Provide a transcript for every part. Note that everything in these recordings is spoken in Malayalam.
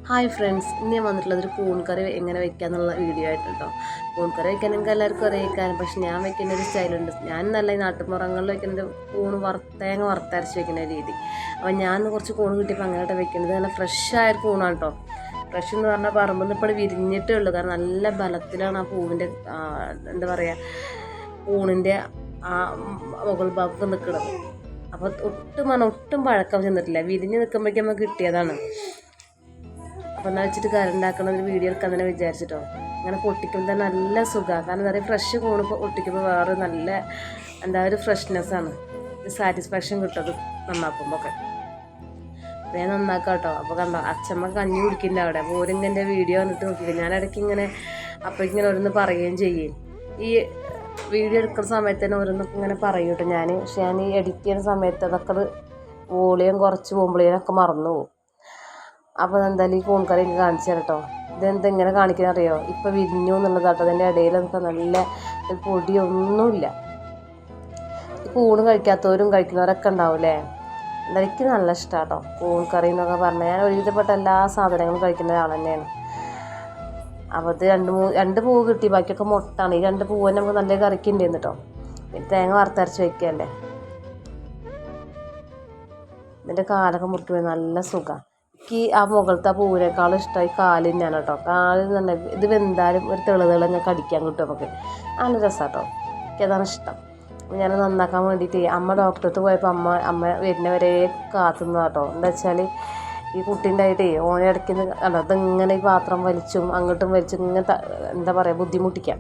ഹായ് ഫ്രണ്ട്സ്, ഇന്ന് ഞാൻ വന്നിട്ടുള്ളത് ഒരു കൂൺ കറി എങ്ങനെ വെക്കാന്നുള്ള വീഡിയോ ആയിട്ട് കേട്ടോ. കൂൺ കറി വെക്കാനെങ്കിൽ എല്ലാവർക്കും അറിയിക്കാൻ, പക്ഷെ ഞാൻ വെക്കുന്ന ഒരു സ്റ്റൈലുണ്ട്. ഞാൻ നല്ല ഈ നാട്ടുമ്പുറങ്ങളിൽ വെക്കുന്നത് കൂണ് തേങ്ങ വറുത്തരച്ച് വെക്കുന്ന രീതി. അപ്പോൾ ഞാൻ കുറച്ച് കൂണ് കിട്ടിയപ്പോൾ അങ്ങനെയായിട്ട് വെക്കുന്നത്. നല്ല ഫ്രഷായ കൂണാണ് കേട്ടോ. ഫ്രഷ് എന്ന് പറഞ്ഞാൽ പറമ്പിൽ നിന്ന് ഇപ്പോൾ വിരിഞ്ഞിട്ടേ ഉള്ളൂ. കാരണം നല്ല ബലത്തിലാണ് ആ പൂവിൻ്റെ എന്താ പറയുക, കൂണിൻ്റെ ആ മുകൾ ഭാഗത്ത് നിൽക്കുന്നത്. അപ്പോൾ ഒട്ടും പഴക്കം ചെന്നിട്ടില്ല. വിരിഞ്ഞ് നിൽക്കുമ്പോഴേക്കും നമുക്ക് കിട്ടിയതാണ്. അപ്പോൾ എന്നാൽ വെച്ചിട്ട് കറി ഉണ്ടാക്കുന്ന ഒരു വീഡിയോ എടുക്കാൻ തന്നെ വിചാരിച്ചിട്ടോ. അങ്ങനെ പൊട്ടിക്കുമ്പോൾ തന്നെ നല്ല സുഖമാണ്. കാരണം എന്താ പറയുക, ഫ്രഷ് കൂണ് പൊട്ടിക്കുമ്പോൾ വേറെ നല്ല ഒരു ഫ്രഷ്നെസ്സാണ്, ഒരു സാറ്റിസ്ഫാക്ഷൻ കിട്ടും നന്നാക്കുമ്പോൾ ഒക്കെ. അപ്പോൾ ഞാൻ നന്നാക്കാം കേട്ടോ. അപ്പോൾ കണ്ടോ, അച്ഛമ്മ കഞ്ഞി കുടിക്കുന്നുണ്ട് അവിടെ. അപ്പോൾ ഓരിങ്ങനെ വീഡിയോ വന്നിട്ട് നോക്കിയില്ല. ഞാൻ ഇടയ്ക്ക് ഇങ്ങനെ അപ്പോഴേക്കിങ്ങനെ ഓരോന്ന് പറയുകയും ചെയ്യും. ഈ വീഡിയോ എടുക്കുന്ന സമയത്ത് തന്നെ ഓരോന്നൊക്കെ ഇങ്ങനെ പറയും കേട്ടോ ഞാൻ. പക്ഷെ ഞാൻ ഈ എഡിറ്റ് ചെയ്യുന്ന സമയത്ത് അതൊക്കെ വോളിയം കുറച്ച് പോകുമ്പോഴേനൊക്കെ മറന്നു പോകും. അപ്പോൾ എന്തായാലും ഈ കൂൺ കറി എനിക്ക് കാണിച്ചു തരാം കേട്ടോ. ഇതെന്തെങ്ങനെ കാണിക്കാൻ അറിയോ, ഇപ്പോൾ വിരിഞ്ഞു എന്നുള്ളതാട്ടോ. അതിൻ്റെ ഇടയിലൊക്കെ നല്ല പൊടിയൊന്നുമില്ല. ഈ കൂണ് കഴിക്കാത്തവരും കഴിക്കുന്നവരൊക്കെ ഉണ്ടാവില്ലേ. എനിക്ക് നല്ല ഇഷ്ടമാണ് കേട്ടോ കൂൺ കറി എന്നൊക്കെ പറഞ്ഞാൽ. ഞാൻ ഒരുവിധപ്പെട്ട എല്ലാ സാധനങ്ങളും കഴിക്കുന്ന ഒരാൾ തന്നെയാണ്. അപ്പോൾ ഇത് രണ്ട് പൂവ് കിട്ടി, ബാക്കിയൊക്കെ മുട്ടാണ്. ഈ 2 പൂവ് നമുക്ക് നല്ല കറിക്ക് ഉണ്ടായിരുന്നു കേട്ടോ. പിന്നെ തേങ്ങ വറുത്തരച്ച് വയ്ക്കുകയല്ലേ. ഇതിൻ്റെ കാലൊക്കെ മുറിക്കുമ്പോൾ നല്ല സുഖമാണ്. എനിക്ക് ആ മുകളിലത്തെ ആ പൂവിനേക്കാളും ഇഷ്ടമായി കാല് തന്നെയാണ് കേട്ടോ. കാല് തന്നെ ഇത് വെന്താലും ഒരു തെളിഞ്ഞ് കടിക്കാൻ കിട്ടും നമുക്ക്. നല്ല രസമാണ് കേട്ടോ. എനിക്കതാണ് ഇഷ്ടം. ഞാൻ നന്നാക്കാൻ വേണ്ടിയിട്ട് അമ്മ ഡോക്ടർക്ക് പോയപ്പോൾ അമ്മ വരുന്നവരെ കാത്തുന്ന കേട്ടോ. എന്താ വെച്ചാൽ ഈ കുട്ടീൻ്റെ ആയിട്ടേ ഓനെ ഇടയ്ക്ക് അതിങ്ങനെ ഈ പാത്രം വലിച്ചും അങ്ങോട്ടും വലിച്ചും ഇങ്ങനെ എന്താ പറയുക, ബുദ്ധിമുട്ടിക്കാം.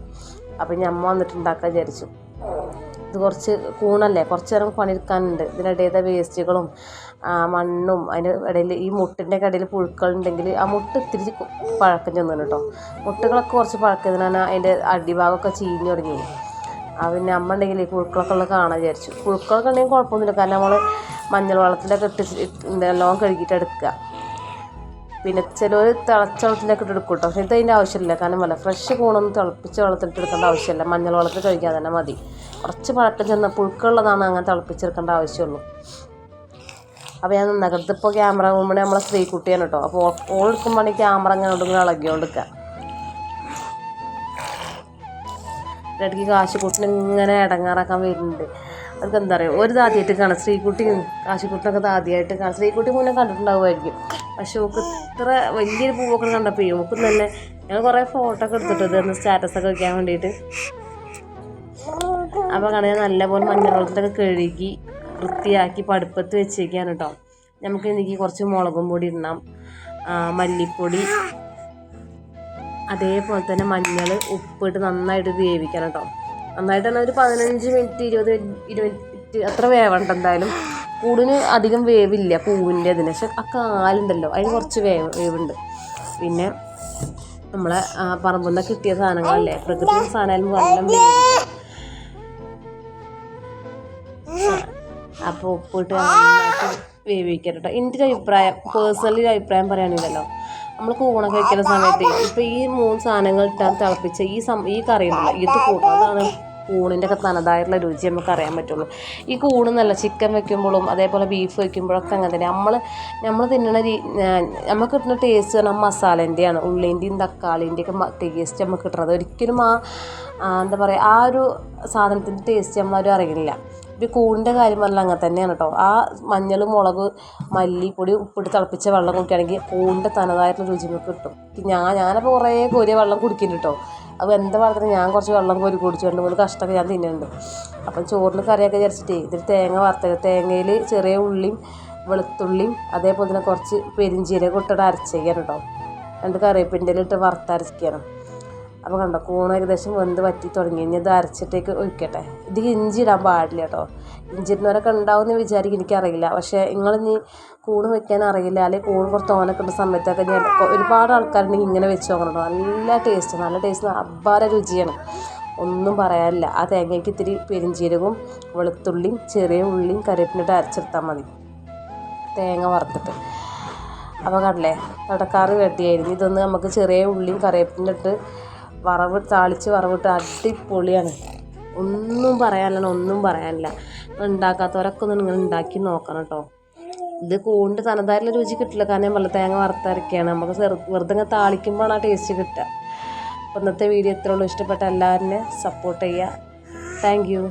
അപ്പം ഞാൻ അമ്മ വന്നിട്ട് ഉണ്ടാക്കാൻ വിചാരിച്ചു. ഇത് കുറച്ച് കൂണല്ലേ, കുറച്ച് നേരം പണിയെടുക്കാനുണ്ട്. ഇതിനിടയിലെ വേസ്റ്റുകളും മണ്ണും അതിൻ്റെ ഇടയിൽ ഈ മുട്ടിൻ്റെ ഇടയിൽ പുഴുക്കളുണ്ടെങ്കിൽ ആ മുട്ട ഇത്തിരി പഴക്കം ചെന്നു കേട്ടോ. മുട്ടുകളൊക്കെ കുറച്ച് പഴക്കതിനാണ് അതിൻ്റെ അടിഭാഗമൊക്കെ ചീഞ്ഞു തുടങ്ങി. പിന്നെ അമ്മ ഉണ്ടെങ്കിൽ ഈ പുഴുക്കളൊക്കെ ഉള്ളത് കാണാൻ വിചാരിച്ചു. പുഴുക്കളൊക്കെ ഉണ്ടെങ്കിൽ കുഴപ്പമൊന്നുമില്ല, കാരണം നമ്മൾ മഞ്ഞൾ വെള്ളത്തിലൊക്കെ നല്ലോണം കഴുകിയിട്ട് എടുക്കുക. പിന്നെ ചിലർ തിളച്ച വെള്ളത്തിലൊക്കെ ഇട്ട് എടുക്കും കേട്ടോ. പക്ഷേ ഇതിൻ്റെ ആവശ്യമില്ല, കാരണം വല്ല ഫ്രഷ് കൂണൊന്നും തിളപ്പിച്ച വെള്ളത്തിലിട്ട് എടുക്കേണ്ട ആവശ്യമില്ല. മഞ്ഞൾ വെള്ളത്തിൽ കഴുകിയാൽ തന്നെ മതി. കുറച്ച് പഴക്കം ചെന്ന പുഴുക്കുള്ളതാണ് അങ്ങനെ തിളപ്പിച്ചെടുക്കേണ്ട ആവശ്യമുള്ളൂ. അപ്പോൾ ഞാൻ നന്നാക്കട്ടെ. ഇതിപ്പോൾ ക്യാമറ മുമ്പേ നമ്മളെ സ്ത്രീക്കുട്ടിയാണ് കേട്ടോ. അപ്പോൾ ഓൾ എടുക്കുമ്പോൾ ക്യാമറ അങ്ങനെ ഇങ്ങനെ ഇളകിക്കൊണ്ടിരിക്കുക. ഇടയ്ക്ക് കാശിക്കുട്ടിനെ ഇങ്ങനെ ഇടങ്ങാറാക്കാൻ വരുന്നുണ്ട്. അവർക്ക് എന്താ പറയുക, ഒരു ആദ്യമായിട്ട് കാണാം. ശ്രീകുട്ടിയും കാശിക്കുട്ടിനൊക്കെ ആദ്യമായിട്ട് കാണാം. ശ്രീകുട്ടി മുന്നേ കണ്ടിട്ടുണ്ടാവുമായിരിക്കും. പക്ഷെ ഓക്ക് ഇത്ര വലിയൊരു പൂവൊക്കെ കണ്ടപ്പോൾ ഓക്ക് തന്നെ ഞങ്ങൾ കുറേ ഫോട്ടോ ഒക്കെ എടുത്തിട്ട് ഇതൊന്ന് സ്റ്റാറ്റസൊക്കെ വയ്ക്കാൻ വേണ്ടിയിട്ട്. അപ്പോൾ കാണാൻ നല്ലപോലെ മഞ്ഞൾ വെള്ളത്തിലൊക്കെ കഴുകി വൃത്തിയാക്കി പടുപ്പത്ത് വെച്ചേക്കാണ് കേട്ടോ. നമുക്ക് എനിക്ക് കുറച്ച് മുളകും പൊടി ഇടണം, മല്ലിപ്പൊടി, അതേപോലെ തന്നെ മഞ്ഞൾ, ഉപ്പിട്ട് നന്നായിട്ട് വേവിക്കണം കേട്ടോ. നന്നായിട്ട് തന്നെ ഒരു 15 മിനിറ്റ് 20 മിനിറ്റ് അത്ര വേവണ്ട. എന്തായാലും കൂടിന് അധികം വേവില്ല പൂവിൻ്റെ അതിന്. പക്ഷെ ആ കാലുണ്ടല്ലോ അതിന് കുറച്ച് വേവുണ്ട്. പിന്നെ നമ്മളെ പറമ്പിൽ നിന്ന് കിട്ടിയ സാധനങ്ങളല്ലേ, പ്രകൃതി സാധനമായാലും നല്ല വേവിക്കും. അപ്പോൾ ഉപ്പിട്ട് നന്നായിട്ട് വേവിക്കാം കേട്ടോ. എൻ്റെ ഒരു അഭിപ്രായം, പേഴ്സണലി ഒരു അഭിപ്രായം പറയുകയാണെങ്കിലല്ലോ, നമ്മൾ കൂണൊക്കെ വയ്ക്കുന്ന സമയത്ത് ഇപ്പോൾ ഈ 3 സാധനങ്ങൾ ഇട്ടാൽ തിളപ്പിച്ച ഈ കറിയുണ്ടല്ലോ, ഇത് കൂട്ടണം. അതാണ് കൂണിൻ്റെ ഒക്കെ തനതായിട്ടുള്ള രുചി നമുക്ക് അറിയാൻ പറ്റുള്ളൂ. ഈ കൂണെന്നല്ല, ചിക്കൻ വെക്കുമ്പോഴും അതേപോലെ ബീഫ് വെക്കുമ്പോഴൊക്കെ അങ്ങനെ തന്നെ നമ്മൾ തിന്നണ നമുക്ക് കിട്ടുന്ന ടേസ്റ്റ് പറഞ്ഞാൽ മസാലേൻ്റെയാണ്, ഉള്ളിൻ്റെയും തക്കാളിൻ്റെയൊക്കെ ടേസ്റ്റ് നമുക്ക് കിട്ടുന്നത്. ഒരിക്കലും എന്താ പറയുക, ആ ഒരു സാധനത്തിൻ്റെ ടേസ്റ്റ് നമ്മളാരും അറിയില്ല. ഇപ്പോൾ കൂണിൻ്റെ കാര്യം പറഞ്ഞാൽ അങ്ങനെ തന്നെയാണ് കേട്ടോ. ആ മഞ്ഞൾ, മുളക്, മല്ലിപ്പൊടി, ഉപ്പിട്ട് തിളപ്പിച്ച വെള്ളം കുടിക്കുകയാണെങ്കിൽ കൂണിൻ്റെ തനതായിട്ടുള്ള രുചി നമുക്ക് കിട്ടും. ഞാനപ്പോൾ കുറേ കോരിയ വെള്ളം കുടിക്കുന്നുണ്ട് കേട്ടോ. അപ്പോൾ എന്താ പറഞ്ഞാൽ ഞാൻ കുറച്ച് വെള്ളം കോരി കുടിച്ചു, 2-3 കഷ്ടമൊക്കെ ഞാൻ തിന്നുന്നുണ്ട്. അപ്പം ചോറിന് കറിയൊക്കെ വിചാരിച്ചിട്ടേ ഇതിൽ തേങ്ങ വറുത്തത്, തേങ്ങയിൽ ചെറിയ ഉള്ളിയും വെളുത്തുള്ളിയും അതേപോലെ തന്നെ കുറച്ച് പെരിഞ്ചീരകം ഇട്ടിട്ട് അരച്ചേക്കാണ് കേട്ടോ. 2 കറിവേപ്പിൻ്റെ ഇട്ട് വറുത്തരച്ചിരിക്കണം. അപ്പോൾ കണ്ടോ, കൂണ് ഏകദേശം വെന്ത് വറ്റി തുടങ്ങി. ഇനി ഇത് അരച്ചിട്ടേക്ക് ഒഴിക്കട്ടെ. ഇത് ഇഞ്ചി ഇടാൻ പാടില്ല കേട്ടോ. ഇഞ്ചി ഇടുന്നവരൊക്കെ ഉണ്ടാവുമെന്ന് വിചാരിക്കും, എനിക്കറിയില്ല. പക്ഷേ നിങ്ങളിനി കൂണ് വെക്കാൻ അറിയില്ല, അല്ലെങ്കിൽ കൂണ് കുറച്ച് തോനൊക്കെ ഇട്ട സമയത്തൊക്കെ ഞാൻ ഒരുപാട് ആൾക്കാരുണ്ടെങ്കിൽ ഇങ്ങനെ വെച്ച് നോക്കണം കേട്ടോ. നല്ല ടേസ്റ്റ്, അബ്ബാര രുചിയാണ്, ഒന്നും പറയാനില്ല. ആ തേങ്ങയ്ക്ക് ഇത്തിരി പെരിഞ്ചീരകവും വെളുത്തുള്ളിയും ചെറിയ ഉള്ളിയും കറിവേപ്പിനിട്ട് അരച്ചെടുത്താൽ മതി, തേങ്ങ വറുത്തിട്ട്. അപ്പോൾ കണ്ടില്ലേ, കടക്കാറ് റെഡിയായിരുന്നു. ഇതൊന്ന് നമുക്ക് ചെറിയ ഉള്ളിയും കറിവേപ്പിൻ്റെ ഇട്ട് താളിച്ച് വറവിട്ട് അടിപൊളിയാണ്. ഒന്നും പറയാനില്ല. ഉണ്ടാക്കാത്തവരൊക്കെ ഒന്ന് നിങ്ങൾ ഉണ്ടാക്കി നോക്കണം കേട്ടോ. ഇത് കൂണിൻ്റെ തനതായിട്ടുള്ള രുചി കിട്ടില്ല, കാരണം ഞാൻ പറഞ്ഞ തേങ്ങ വറുത്തരക്കുകയാണ്. നമുക്ക് വെറുതെ ഇങ്ങനെ താളിക്കുമ്പോഴാണ് ആ ടേസ്റ്റ് കിട്ടുക. അപ്പോൾ ഇന്നത്തെ വീഡിയോ ഇത്രയുള്ളൂ. ഇഷ്ടപ്പെട്ട എല്ലാവരും സപ്പോർട്ട് ചെയ്യുക. Thank you.